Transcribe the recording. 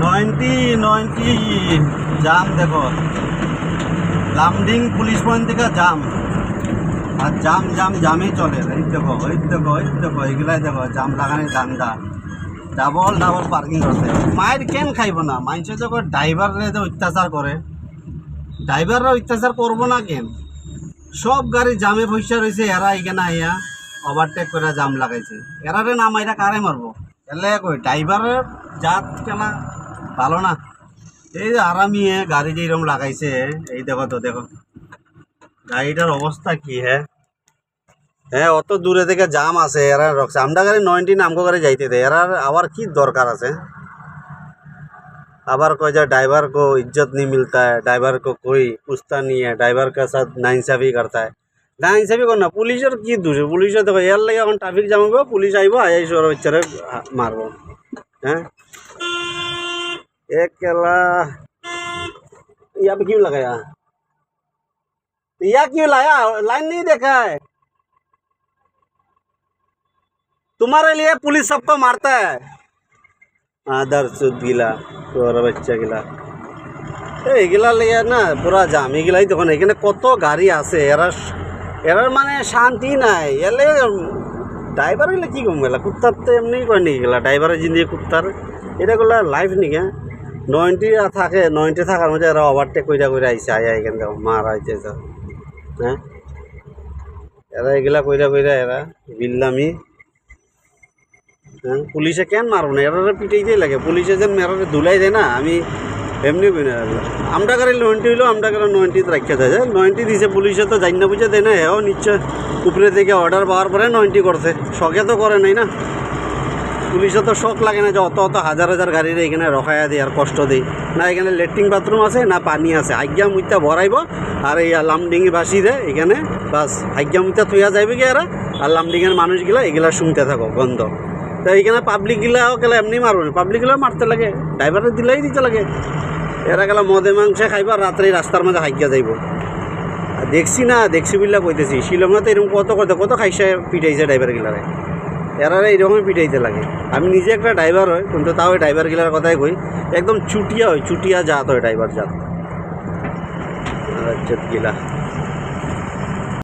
90 জাম দেখো, Lumding police point থেকে জাম, আর জাম জাম জামই চলে। এই দেখো এই দেখো এই দেখো এগুলাই দেখো জাম লাগানি ধান্দা, ডাবল ডাবল পার্কিং করছে। মায়ের কেন খাইব না? মানুষের যখন ড্রাইভাররা যে অত্যাচার করে, ড্রাইভাররা অত্যাচার করবো না কেন? সব গাড়ি জামে পয়সা রয়েছে, এরা এখানে আইয়া ওভারটেক করে জাম লাগাইছে। এরারে না মাইরা কারে মারবো? এলে কই ড্রাইভারের জাত কেনা ভালো না। এই যে আরামিয়ে গাড়ি যে এরকম লাগাইছে, এই দেখো তো দেখো গাড়িটার অবস্থা কি। হ্যাঁ অত দূরে থেকে জাম আছে, এরা রকছে। আমরা গাড়ি 90 আমগো গাড়ি যাইতে দেয়, এরার আবার কি দরকার আছে? আবার কয় যে ड्राइवर को इज्जत नहीं मिलता है, ड्राइवर को कोई पूछता नहीं है, ड्राइवर के साथ नाइंसाफी करता है। नाइंसाफी करना पुलिसের কি দোষ? পুলিশে দেখো এর লাগে এখন ট্রাফিক জাম হবে, পুলিশ আইব আইস ওর বাচ্চারে মারবো। হ্যাঁ एक केला यहाँ पे क्यों लगाया? यहाँ क्यों लाया? लाइन नहीं देखा है? तुम्हारे लिए पुलिस सबको मारता है। आदर सुध गिला তোর বাচ্চা গিলা, এইগুলা লেগে না পুরা জাম। এগুলাই দেখুন এখানে কত গাড়ি আছে, এরার মানে শান্তি নাই। এলে ড্রাইভার এলে কি কম গেলা, কুত্তার তো এমনি কয় নাকি গেলা ড্রাইভারের জিন্দিগি কুত্তার, এটা গুলা লাইফ নাকি? 90 থাকে, 90 থাকার মধ্যে এরা ওভারটেক কইরা কইরা আইসে, আয়া এখান থেকে মার আইতে। হ্যাঁ এরা এগুলা কইরা কইরা এরা বিল্লামি। হ্যাঁ পুলিশে কেন মারব না? এরা পিটাইতেই লাগে। পুলিশে যেন মেরারে ধুলাই দেয় না, আমি এমনি কই না। আমরা গাড়ি 90 হইলেও আমরা গাড়ি 90 রাখা যায়। 90 দিছে পুলিশে তো জানি না বুঝে দেয় না। হ্যাঁ নিশ্চয় উপরে থেকে অর্ডার পাওয়ার পরে 90 করছে, শখে তো করে নাই না। পুলিশে তো শখ লাগে না যে অত অত হাজার হাজার গাড়ির এখানে রখাইয়া দিই আর কষ্ট দিই না। এখানে লেট্রিন বাথরুম আছে না পানি আছে, হাইগা মুইতা ভরাইব আর এই লামডিঙে ভাসি দেয় এখানে, বাস হাইগা মুইতা থইয়া যাইবে কি এরা। আর লামডিঙের মানুষগুলা এগুলা শুনতে থাকো গন্ধ। তো এইখানে পাবলিকগুলাও গেলে এমনি মারবো না, পাবলিকগুলাও মারতে লাগে, ড্রাইভারের দিলেই দিতে লাগে। এরা গেলে মদে মাংসে খাইবা, রাত্রে রাস্তার মাঝে হাইগা যাইব। আর দেখছি না, দেখছি বললা কইতেছি, শিলংতে এরকম কত কত কত খাইসা পিটাইছে ড্রাইভার গিলারে। এরা এইরকমই পিটাইতে লাগে। আমি নিজে একটা ড্রাইভার হয়, কিন্তু তাও ওই ড্রাইভার গিলার কথাই কই, একদম চুটিয়া হয়, চুটিয়া জাত হয় ড্রাইভার জাত। আচ্ছা গিলা